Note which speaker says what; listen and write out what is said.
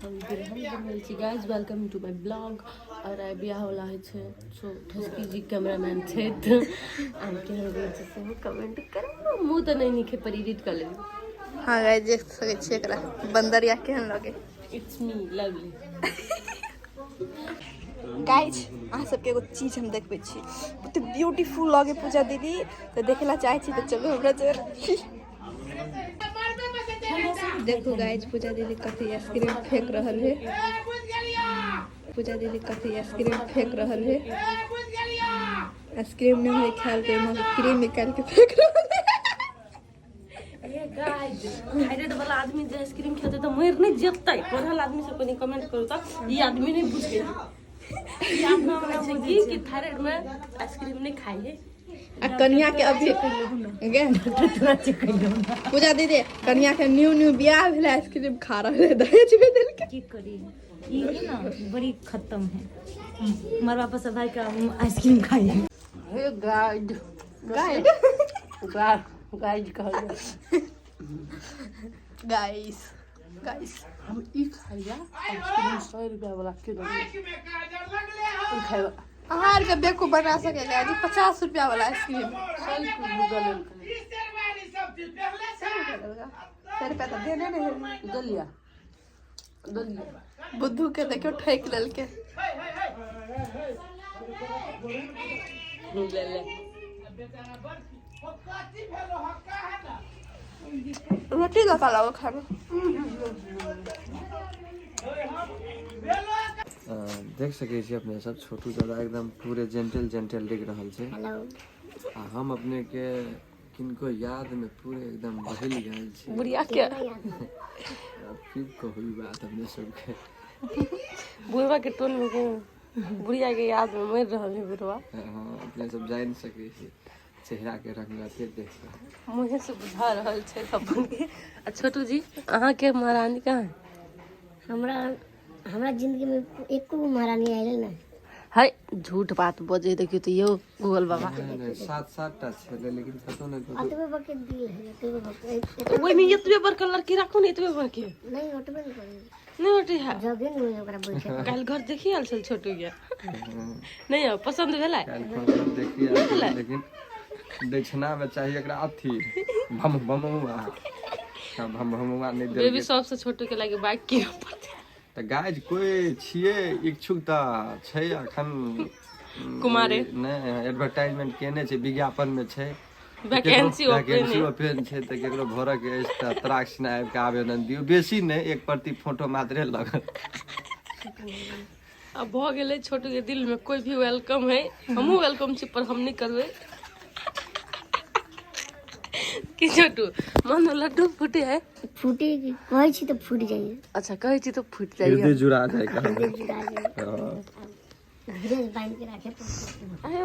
Speaker 1: Guys welcome to my blog और आई बिया होला है छे सो ठसकी जी कैमरामैन छे त हम के लगे छे से कमेंट करो मुंह त नहीं निखे पर एडिट कर ले।
Speaker 2: हां गाइस देख सके छी एकरा बंदरिया केहन लगे।
Speaker 1: इट्स मी लवली
Speaker 2: गाइस आ सबके एगो चीज हम देखबे छी बहुत ब्यूटीफुल लगे पूजा दीदी तो देखेला चाहे छी तो चलो हमरा जोर। देखो गाइस पूजा दीदी कथी आइसक्रीम फेंक रहल है। पूजा दीदी कथी आइसक्रीम फेंक रहल है। आइसक्रीम नहीं है खाल तो हम क्रीम निकाल के फेंक रहल है।
Speaker 1: ये गाइस थायराइड वाला आदमी जे आइसक्रीम खाते तो मर नहीं जतै। पढ़ल आदमी सब कोनी कमेंट करू त ई आदमी नहीं बुझ गई। ई आदमी हमरा बुझी कि थायराइड में आइसक्रीम नहीं खाई है।
Speaker 2: कन्या के अभी पूजा दीदी कन्या के न्यू बियाह भेल आइसक्रीम खा रहे दहेज में दिल के
Speaker 3: की करी ये ना बड़ी खत्म है। हमारे वापस भाई का आइसक्रीम खाई है।
Speaker 1: हे गाइड गाइड गाइड कहल
Speaker 2: गाइस गाइस
Speaker 1: हम ई खाइया आइसक्रीम 100 रुपया वाला किलो ई खाइबा
Speaker 2: आहार के देखो बना सकेगा जी 50 रुपया वाला आइसक्रीम
Speaker 1: सेल्फ गूगल
Speaker 2: 100 रुपया तो देने नहीं
Speaker 1: दलिया
Speaker 2: बुद्धू के देखो ठेक लेल के
Speaker 1: ले ले
Speaker 2: रोटी लगा लो खाना।
Speaker 4: देख सके छी अपने सब छोटू दादा एकदम पूरे जेंटल दिख रहल छे। आ हम अपने के किनको याद में पूरे एकदम बदल गए छी।
Speaker 1: बुढ़िया के
Speaker 4: फिर कोई बात अपने सब के
Speaker 1: बुढ़वा के टोन में के बुढ़िया के याद में मर रहल है बुढ़वा।
Speaker 4: हां अपने सब जान सके छी चेहरा के रंग अते देख के
Speaker 1: मुझे से बुझा रहल छे अपन के। आ छोटू जी अहाँ के महारानी कहाँ है?
Speaker 5: हमरा जिंदगी में एको महारानी आइल ना
Speaker 1: हाय झूठ बात बजे देखियो तो यो गूगल बाबा
Speaker 4: नहीं 7 टा छले लेकिन पता नहीं तो
Speaker 5: अतबे बके दिल है अतबे बके
Speaker 1: ओइ में एतबे बड़का लड़की राखो ने एतबे बड़के
Speaker 5: नहीं अतबे नहीं करे
Speaker 1: नहीं होती है
Speaker 5: जगह नहीं ओकरा बैठे
Speaker 1: कल घर देखी आल छल छोटू के नहीं हो पसंद भेला
Speaker 4: देखिए लेकिन दक्षिणा में चाहिए एकरा अथी भमुआ नहीं दे
Speaker 1: बेबी सबसे छोटू के लागे बाइक के ऊपर
Speaker 4: त गाइज कोई छिए इच्छुक त छै अखन
Speaker 1: कुमारे
Speaker 4: ने एडवर्टाइजमेंट केने छै विज्ञापन में छै
Speaker 1: वैकेंसी
Speaker 4: ओपन छै त केकरो भरऽ के अछि त तराक्ष ने आबि के आवेदन दियौ बेसी ने 1 फोटो मात्रे लगत।
Speaker 1: अब भ गेले छोटू के दिल में कोई भी वेलकम है हमहू वेलकम छी पर हम नहीं करबे कि छोटू मन लड्डू फूटे है
Speaker 5: फूटी कहै छी तो फूट जाइए।
Speaker 1: अच्छा कहे छी तो फूट जाइए
Speaker 4: हृदय जुड़ा जाए
Speaker 5: धीरे बांध के रखे